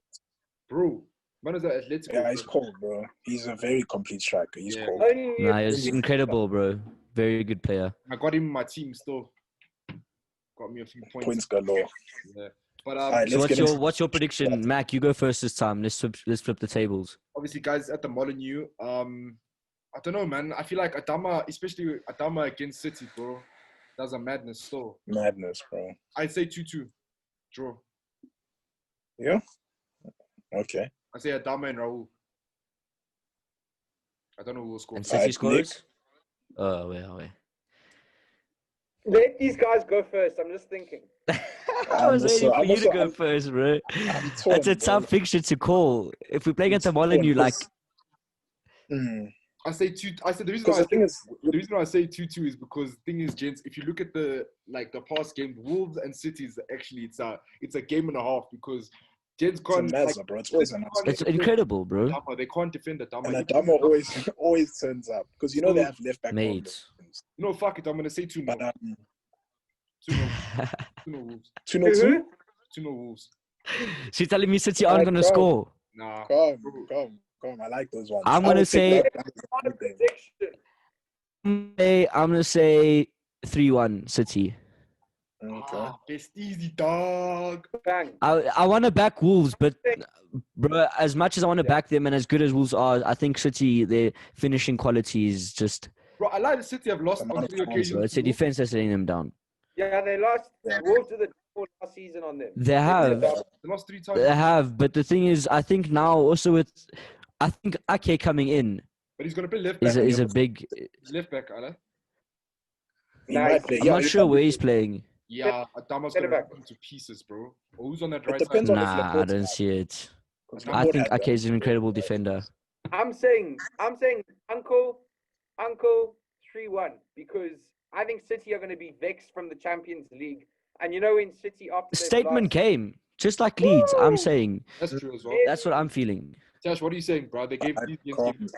Bro, man was at Atletico. Yeah, he's cold, bro. He's a very complete striker. He's cold. Nah, he was incredible, bro. Very good player. I got him in my team still. Got me a few points. Points galore. Yeah. But right, so what's your prediction, Mac? You go first this time. Let's flip the tables. Obviously, guys, at the Molyneux, I don't know, man. I feel like Adama, especially Adama against City, bro. That's a madness still. Madness, bro. I'd say 2-2. Draw. Yeah? Okay. I say Adama and Raul. I don't know who will score. And City scores? Oh, wait. Let these guys go first. I'm just thinking. I was waiting for you to go first, bro. That's a tough fixture to call. If we play against the Molyneux, like... I say 2. I said the reason why I say 2-2 is because the thing is, gents, if you look at the past game, Wolves and Cities actually it's a game and a half because gents can't. Bro. It's always it's incredible, bro. They can't defend Adama. And Adama always turns up because they have left back. Mate, Wolves. No, fuck it. I'm gonna say 2-0. But 2-0. 2-0 Wolves. 2-0. 2-0 Wolves. So you're telling me City aren't going to Calm. score? Nah. Calm. I like those ones. I'm gonna say- Not a prediction. I'm going to say 3-1 City. Okay. Best easy, dog. Bang. I want to back Wolves, but bro, as much as I want to back them and as good as Wolves are, I think City, their finishing quality is just, Bro, I like the City have lost on 3 bro, occasions. it's a defense that's letting them down. Yeah, they lost. Wolves did the double last season on them. They have. They lost 3 times. They have, but the thing is, I think now also I think Ake coming in But he's gonna play left back. is a big. He's left back, Allah. He might play. I'm Yeah, not sure where he's playing. Yeah, Adama's gonna back. rip him to pieces, bro. Or who's on that It right depends side? on the Nah, I Lampard don't side. see it. 'Cause I Lampard think had Ake that. is an incredible defender. I'm saying, Uncle, 3-1 because I think City are going to be vexed from the Champions League, and you know in City after The they've statement lost- came just like Leeds. I'm Woo! saying That's true as well. that's what I'm feeling. Tash, what are you saying, bro? They gave these games.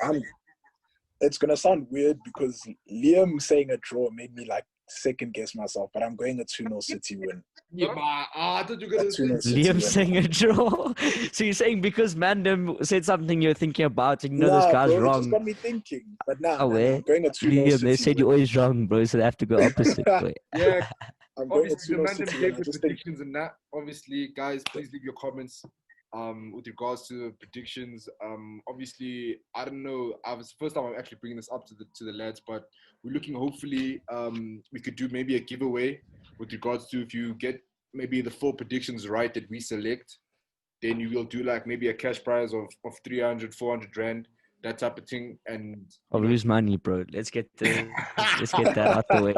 It's gonna sound weird because Liam saying a draw made me like second guess myself, but I'm going a 2-0 City win. Yeah, but I thought you were A gonna 2-0 say. City Liam win. saying a draw. So you're saying because Mandem said something you're thinking about, and you know this Nah, guy's bro, it just wrong. got me thinking. But nah, Oh, where? I'm going a 2-0 Liam, City they said win. you're always wrong, bro. So they have to go opposite. Wait. Yeah, I'm going a obviously the 2-0 man them City gave win. I the just think predictions and that. Obviously, guys, please leave your comments with regards to the predictions. Obviously, I don't know. It's the first time I'm actually bringing this up to the lads, but we're looking. Hopefully, we could do maybe a giveaway with regards to if you get maybe the 4 predictions right that we select, then you will do like maybe a cash prize of 300, 400 rand, that type of thing. And I'll lose money, bro. Let's get that out the way.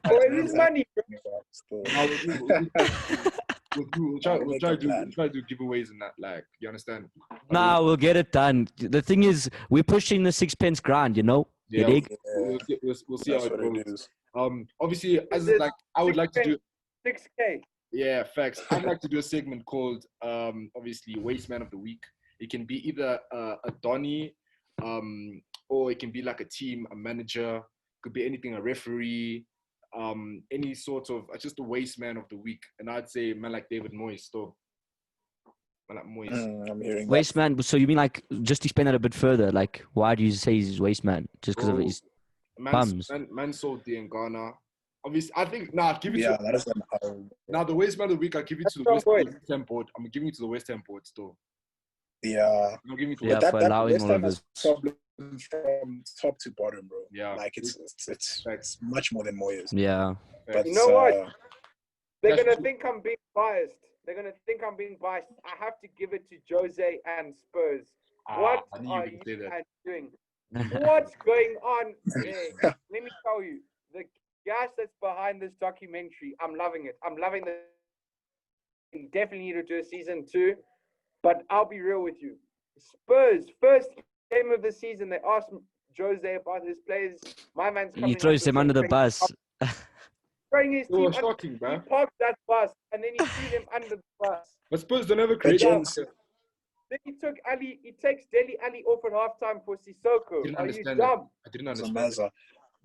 Boy, lose money. We'll try to do giveaways and that, like, you understand? Nah, we'll get it done. The thing is, we're pushing the 6 pence grind, you know? You Yeah, dig? we'll see how That's it what goes. it is. Obviously, as Is like I would like to do. 6K. Yeah, facts. I'd like to do a segment called obviously Waste Man of the Week. It can be either a Donny, or it can be like a team, a manager, could be anything, a referee, any sort of just a Waste Man of the Week. And I'd say man like David Moyes, though. Man like Moyes. I'm hearing Waste man. So you mean like just to explain that a bit further? Like, why do you say he's waste man? Just because of his bums? Man sold the in Ghana. Obviously, I think I'll give it Yeah, to that is now the Waste Man of the Week. I'll give it to the West Ham board. I'm giving it to the West Ham board still. yeah. I'm giving it to Yeah, West for that allowing West all Ham of has this. problems from top to bottom, bro. Yeah. Like it's much more than Moyes. Yeah. But You know what? They're That's going to true. think I'm being biased. They're going to think I'm being biased. I have to give it to Jose and Spurs. What I knew you are were gonna say you that. guys doing? What's going on there? Let me tell you, the gas that's behind this documentary, I'm loving it. I'm loving the. We definitely need to do a season 2, but I'll be real with you. Spurs first game of the season, they asked Jose about his players. My man's coming. He throws them under the bus. Throwing his It team was under, shocking, he bro. parked that bus and then he threw them under the bus. But Spurs don't ever But create. gents, Then he takes Dele Ali off at halftime for Sissoko. Didn't Are you understand that. dumb? I didn't it's a understand. mazza.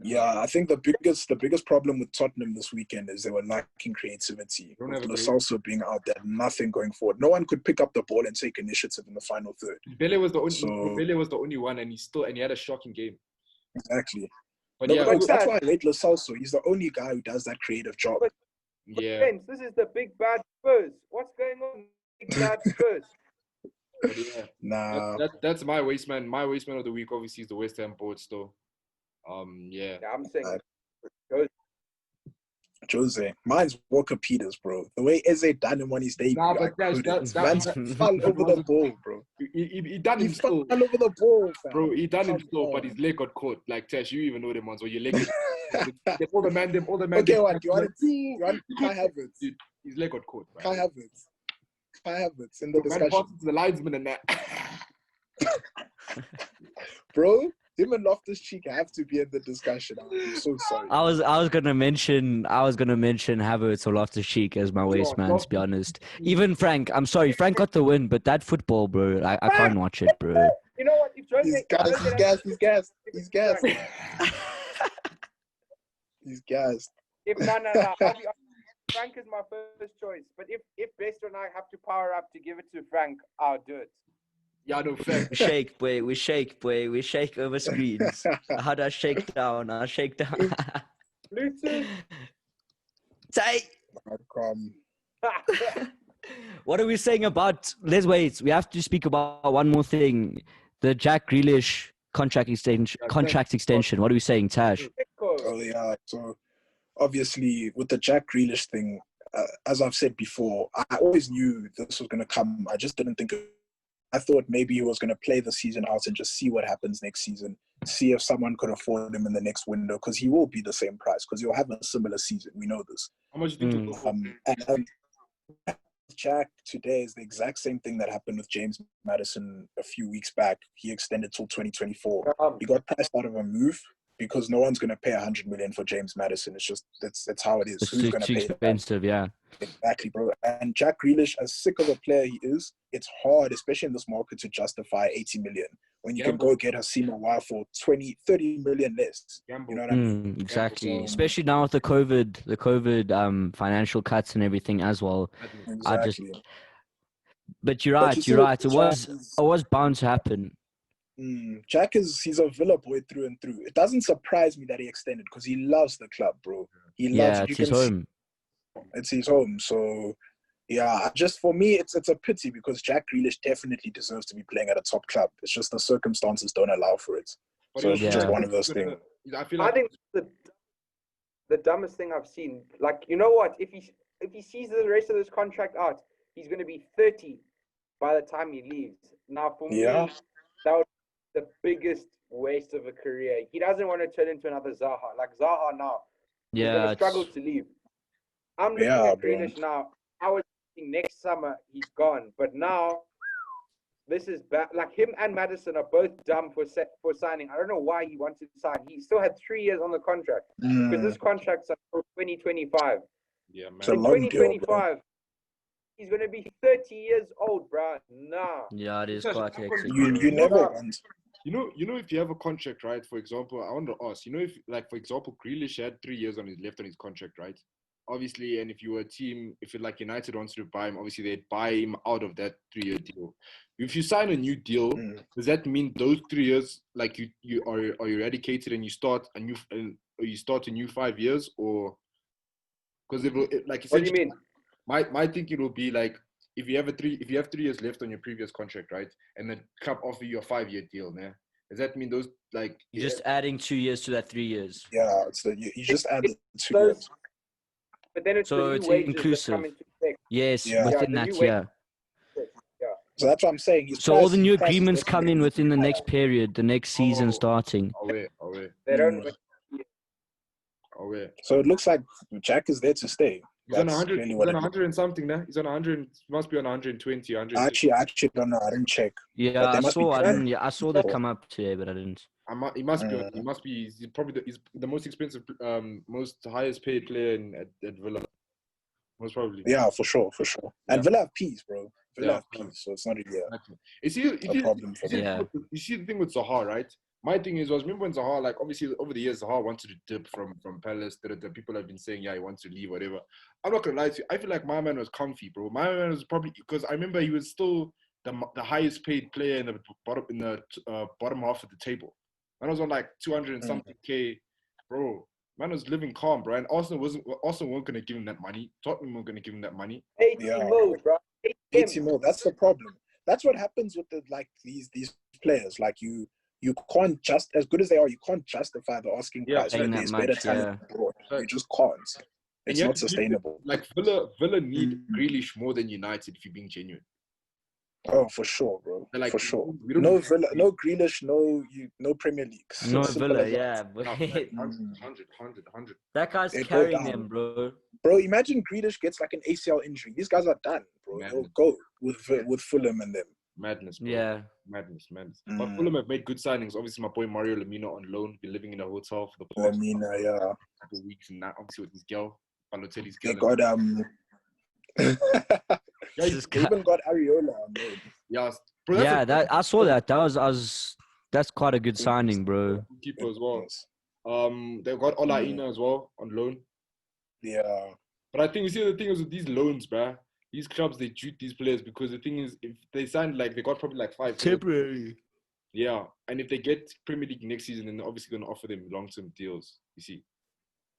Yeah, I think the biggest problem with Tottenham this weekend is they were lacking creativity. Don't With have a Lo Celso being out there, nothing going forward. No one could pick up the ball and take initiative in the final third. Bele was the only. So- Bele was the only one, and he had a shocking game. Exactly. But No, yeah, but that's why I rate Lo Celso. He's the only guy who does that creative job. But yeah. Friends, this is the big bad Spurs. What's going on, big bad Spurs? But yeah. Nah. That's my waste man. My waste man of the week obviously is the West Ham board still. Yeah. Yeah, I'm saying Jose. Mine's Walker Peters, bro. The way Eze done him on his debut, Nah, I but couldn't. that- Man fell over the ball, bro. He done He him fell still. over the ball, fam. Bro, he done him Come still, but on. his leg got caught. Like Tash, you even know them ones where your leg all the man Okay, what? You want Kai Havertz? Dude, his leg got caught, Kai man. Havertz in the Man discussion. passes to the linesman and that. Bro, him and Loftus-Cheek have to be in the discussion. I'm so sorry. I was gonna mention Havertz or Loftus-Cheek as my waste man. To be honest, even Frank. I'm sorry, Frank got the win, but that football, bro, I can't watch it, bro. you know what? If He's gassed. He's gassed. He's gassed. No. I'll be honest. Frank is my first choice. But if Bester and I have to power up to give it to Frank, I'll do it. Yeah, no fact. We shake, boy. We shake over screens. How do I shake down? I shake down. Bluetooth. Say. Come. What are we saying about? Let's wait. We have to speak about one more thing. The Jack Grealish contract extension. What are we saying, Tash? Oh yeah. So obviously with the Jack Grealish thing, as I've said before, I always knew this was going to come. I just didn't think. I thought maybe he was going to play the season out and just see what happens next season. See if someone could afford him in the next window, because he will be the same price, because he'll have a similar season. We know this. How much do you think? And Jack today is the exact same thing that happened with James Maddison a few weeks back. He extended till 2024. He got priced out of a move because no one's going to pay 100 million for James Maddison. It's just that's how it is. It's Who's going to too pay expensive, yeah. Exactly, bro. And Jack Grealish, as sick of a player he is, it's hard, especially in this market, to justify 80 million when you can go get Hasima Wa for 20, 30 million less. You know what I mean? Exactly. Especially now with the COVID financial cuts and everything as well. Exactly. But you're right. It was bound to happen. Jack he's a Villa boy through and through. It doesn't surprise me that he extended, because he loves the club, bro. He loves it. It's his home. It's his home. So yeah, just for me, it's a pity, because Jack Grealish definitely deserves to be playing at a top club. It's just the circumstances don't allow for it. So it's just one of those things. I think the dumbest thing I've seen. Like, you know what? If he sees the rest of this contract out, he's going to be 30 by the time he leaves. Now, for me, that would be the biggest waste of a career. He doesn't want to turn into another Zaha. Like Zaha now, he's going to struggle to leave. I'm looking at Grealish now. I was thinking next summer he's gone, but now this is bad. Like, him and Maddison are both dumb for signing. I don't know why he wanted to sign. He still had 3 years on the contract, because this contract's until 2025. Yeah, man. So in 2025, he's going to be 30 years old, bro. Nah. Yeah, it is quite hectic. You never want. You know, if you have a contract, right? For example, I want to ask, if, like, for example, Grealish had 3 years left on his contract, right? Obviously, and if you were a team, if it like United wants to buy him, obviously they'd buy him out of that 3-year deal. If you sign a new deal, does that mean those 3 years, like, you are eradicated and you start a new 5 years, or because like, what do you mean? My thinking will be like, if you have 3 years left on your previous contract, right, and the club offer you a 5-year deal, man, does that mean those, like, you're just adding 2 years to that 3 years? Yeah, you just added 2 years. But then it's inclusive. Yes, within that year. So that's what I'm saying. So all the new agreements come in within the next period, the next season starting. They don't. So it looks like Jack is there to stay. He's on 100. He's on 100 and something now. He's on 100. Must be on 120. I actually don't know. I didn't check. Yeah, I saw that come up today, but I didn't. He must be. He's probably the most expensive, most highest paid player at Villa. Most probably. Yeah, for sure. And Villa have peas, bro. Villa have peas, so it's not really a problem for them. You see the thing with Zaha, right? My thing is, remember when Zaha, like, obviously over the years, Zaha wanted to dip from Palace. The people have been saying, he wants to leave, whatever. I'm not gonna lie to you. I feel like my man was comfy, bro. My man was probably, because I remember he was still the highest paid player in the bottom half of the table. Man was on like 200 and something K, bro. Man was living calm, bro. And Arsenal weren't gonna give him that money. Tottenham weren't gonna give him that money. 80 mil, bro. 80 mil. That's the problem. That's what happens with these players. Like, you can't as good as they are, you can't justify the asking price. There's better talent abroad. You just can't. It's not sustainable. Like, Villa need Grealish more than United, if you're being genuine. Oh, for sure, bro. Like, for sure. No Villa, no Grealish, no Premier League. No Villa, yeah. 100. That guy's carrying them, bro. Bro, imagine Grealish gets like an ACL injury. These guys are done, bro. They'll go with Fulham and them. Madness, bro. Yeah. Madness. But Fulham have made good signings. Obviously, my boy Mario Lamina on loan. Been living in a hotel for the past couple of weeks, and now obviously with his girl, Balotelli's girl. They got they even got Areola on loan. Yeah, bro, I saw that. I was That's quite a good signing, bro. Keeper as well. They've got Olaina as well on loan. Yeah. But I think you see the thing is with these loans, bruh. These clubs they shoot these players because the thing is if they signed like they got probably like 5 Temporary. Yeah, and if they get Premier League next season, then they're obviously going to offer them long-term deals. You see.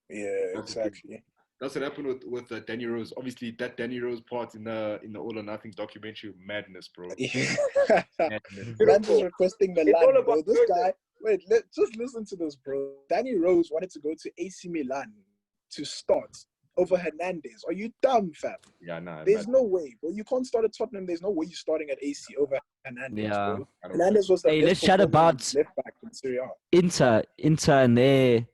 Yeah, exactly. That's what happened with Danny Rose. Obviously, that Danny Rose part in the All or Nothing documentary, madness, bro. Madness. Man's is requesting Milan, bro. This guy, just listen to this, bro. Danny Rose wanted to go to AC Milan to start over Hernandez. Are you dumb, fam? Yeah, nah. There's no way, bro. You can't start at Tottenham. There's no way you're starting at AC over Hernandez, Yeah. bro. Hernandez was the best let's chat about left back in Serie A. Inter and their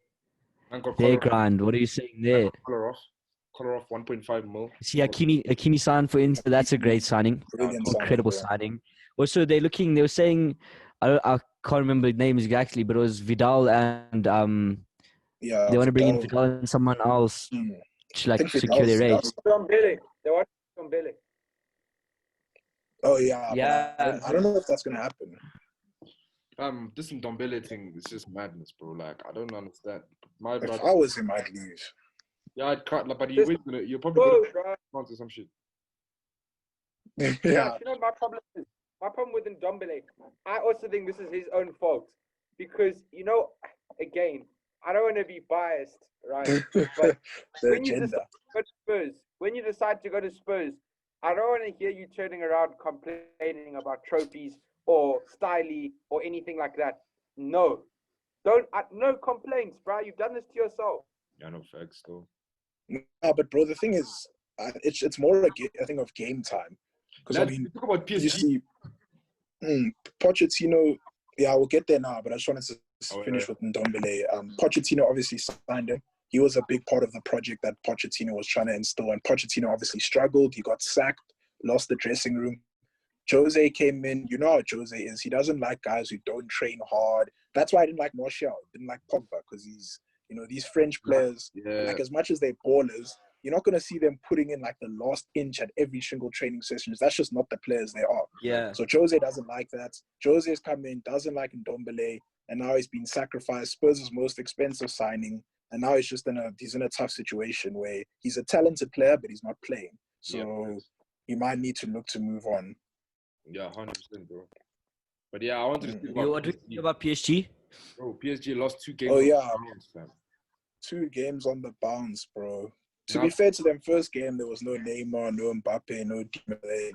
grind. What are you saying there? Kolarov 1.5 mil. See, Akini signed for Inter. That's a great signing. Incredible signing. Also, they were saying, I can't remember the names exactly, but it was Vidal and they want to bring in Vidal and someone else to like secure their race. They want Dombele. Oh yeah. Yeah. I don't know if that's gonna happen. This Dombele thing is just madness, bro. Like I don't understand. If I was him, I'd leave. Yeah, I'd cut. Like, but you're probably gonna sponsor some shit. Yeah. You know my problem is with Ndombele. I also think this is his own fault because again, I don't want to be biased, right? But when you decide to go to Spurs, I don't want to hear you turning around complaining about trophies or styly or anything like that. No, no complaints, bro. You've done this to yourself. Yeah, no facts though. No, but bro, the thing is, it's more a thing of game time. Because I mean, talk about PSG. You see, Pochettino. Yeah, we'll get there now. But I just wanted to finish with Ndombele. Pochettino obviously signed him. He was a big part of the project that Pochettino was trying to instill, and Pochettino obviously struggled. He got sacked, lost the dressing room. Jose came in. You know how Jose is. He doesn't like guys who don't train hard. That's why I didn't like Martial. Didn't like Pogba because he's, these French players, like as much as they're ballers, you're not going to see them putting in like the last inch at every single training session. That's just not the players they are. Yeah. So Jose doesn't like that. Jose's come in, doesn't like Ndombele, and now he's been sacrificed. Spurs' most expensive signing, and now he's in a tough situation where he's a talented player, but he's not playing. So he might need to look to move on. Yeah, 100%, bro. But yeah, I wanted to speak about what do you think about PSG? Bro, PSG lost 2 games. Oh yeah, 2 games on the bounce, bro. To be fair to them, first game there was no Neymar, no Mbappe, no Di Maria.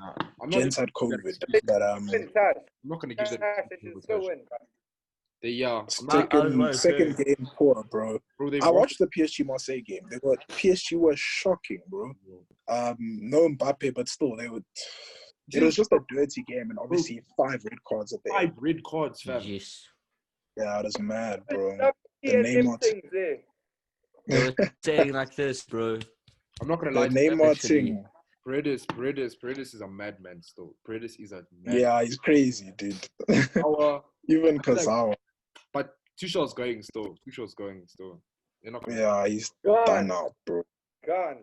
Gents had COVID, but I'm not gonna give them. Second game poor, bro. I watched the PSG Marseille game. PSG was shocking, bro. No Mbappe, but still it was just a dirty game, and obviously 5 red cards at the end. 5 red cards, fam. Yes. Yeah, it was mad, bro. The Neymar thing there. They were saying like this, bro. I'm not gonna lie. The Neymar thing. Paredes is a madman still. Paredes is a madman. Yeah, he's crazy, dude. Even Kazawa. But Tuchel's going still. They're not gonna. Yeah, he's done now, bro.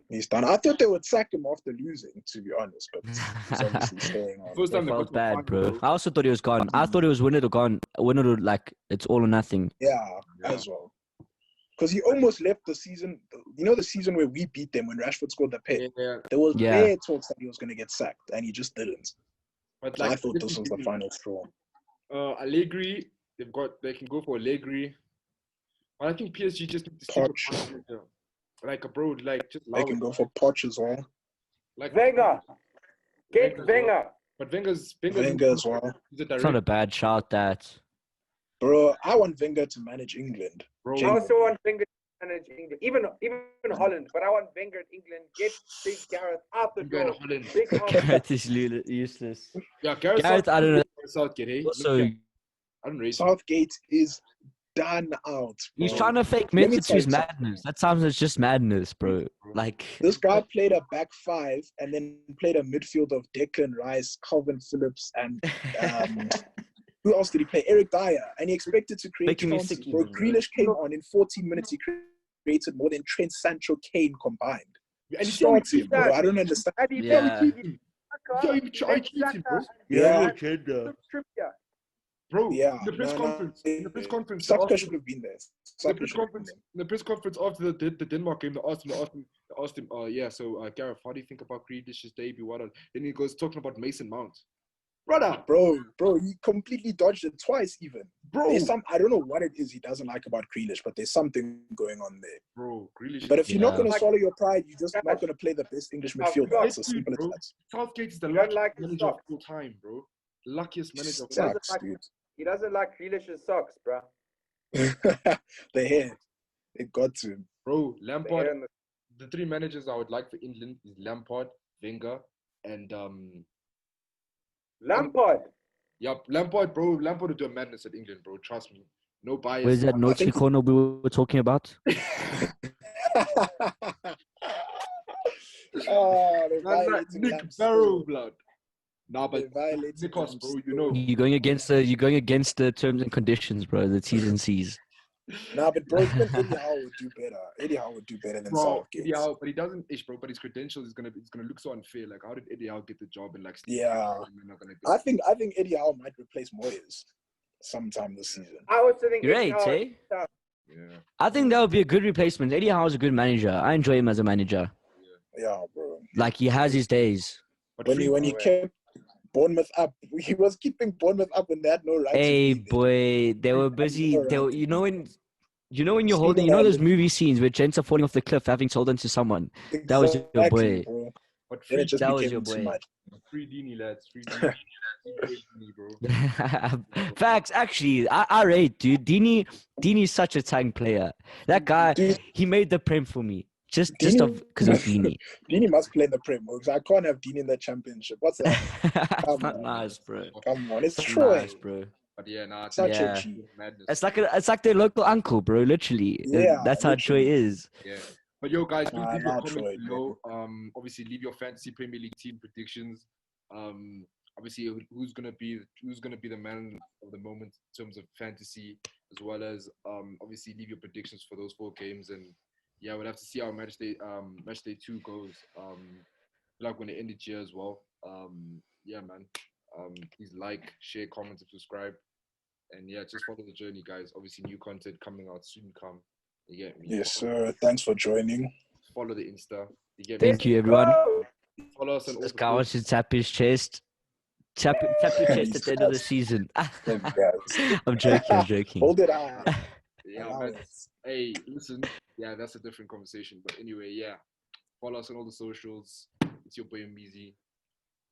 He's done. I thought they would sack him after losing, to be honest, but he's obviously staying on. First time they felt bad, bro. I also thought he was gone. I thought it was win it or gone. Win it or like it's all or nothing. Yeah. As well. Because he almost left the season. The season where we beat them when Rashford scored the pen. Yeah. There was bare talks that he was going to get sacked, and he just didn't. But so I thought this was the final straw. Allegri, they can go for Allegri. But I think PSG just need to stick with like a bro, like just they can go for Poch as well. Like Wenger. Get Wenger. But Wenger as well. It's not a bad shout, that. Bro, I want Wenger to manage England. Bro, I also want Wenger to manage England. Even Holland, but I want Wenger at England. Get Big Gareth out the door. Gareth is useless. Yeah, Gareth I don't know. Southgate, hey? Also, I don't rate Southgate is done out. Bro. He's trying to fake method to his madness. That sounds like just madness, bro. Like this guy played a back 5 and then played a midfield of Declan Rice, Calvin Phillips, and who else did he play? Eric Dyer, and he expected to create chances. Bro, Grealish came on in 14 minutes. He created more than Trent, Sancho, Kane combined. And he started, bro. I don't understand. Yeah, you try cheating, bro. Yeah. Bro, Yeah, in the press conference, Saka should have been there. The press conference after the Denmark game, they asked him, yeah, so Gareth, how do you think about Grealish's debut? Then he goes talking about Mason Mount. Brother! Bro, he completely dodged it twice even. Bro! I don't know what it is he doesn't like about Grealish, but there's something going on there. Bro, Grealish. But if you're not going to swallow your pride, you're just not going to play the best English midfielder. It's as simple as that. Southgate is the luckiest manager of all time, bro. Luckiest manager of all time. Dude. He doesn't like Grealish's socks, bro. The hair. It got to him. Bro, Lampard. The three managers I would like for England is Lampard, Wenger, and Lampard. Yep, Lampard, bro. Lampard would do a madness at England, bro. Trust me. No bias. Where's that naughty corner we were talking about? Nick Barrow, blood. Nah, but Nikos, bro, you know. You're going against the terms and conditions, bro. The T's and C's. Nah, but bro, even Eddie Howe would do better. Eddie Howe would do better than Southgate. Eddie Howe, but he doesn't ish, bro. But his credentials is gonna look so unfair. Like, how did Eddie Howe get the job and like? Yeah, I think Eddie Howe might replace Moyes sometime this season. I also think you're right, eh? Yeah. I think that would be a good replacement. Eddie Howe is a good manager. I enjoy him as a manager. Yeah, bro. Like he has his days. But when he kept Bournemouth up, he was keeping Bournemouth up when they had no right. Hey boy, they were busy. You know when you're holding, those movie scenes where gents are falling off the cliff having sold them to someone. Exactly, that was your boy. Bro. But that was your boy. Free Dini, lads. Free Dini, bro. Facts. Actually, I rate, dude. Dini is such a tank player. That guy, dude, he made the Prem for me. Just because of Dini. Dini must play in the Prem. I can't have Dini in the Championship. What's that? It's not nice, bro. Come on, it's true, nice, bro. But yeah, nah, it's madness. It's like their local uncle, bro. Literally. Yeah, that's how Troy is. Yeah. But yo, guys, please leave your comments below. Obviously, leave your fantasy Premier League team predictions. Obviously, who's gonna be the man of the moment in terms of fantasy, as well as obviously leave your predictions for those 4 games. And yeah, we'll have to see how match day 2 goes. Like when they end it here as well. Yeah, man. Please like, share, comment, and subscribe. And yeah, just follow the journey, guys. Obviously, new content coming out soon. You get me? Yes, sir. Thanks for joining. Follow the Insta. You get me? Thank you, everyone. Follow us on all. This guy should tap his chest. Tap your chest at the end of the season. I'm joking. Hold it out. Yeah, man. Hey, listen. Yeah, that's a different conversation. But anyway, yeah. Follow us on all the socials. It's your boy Mbizi.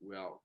We're out.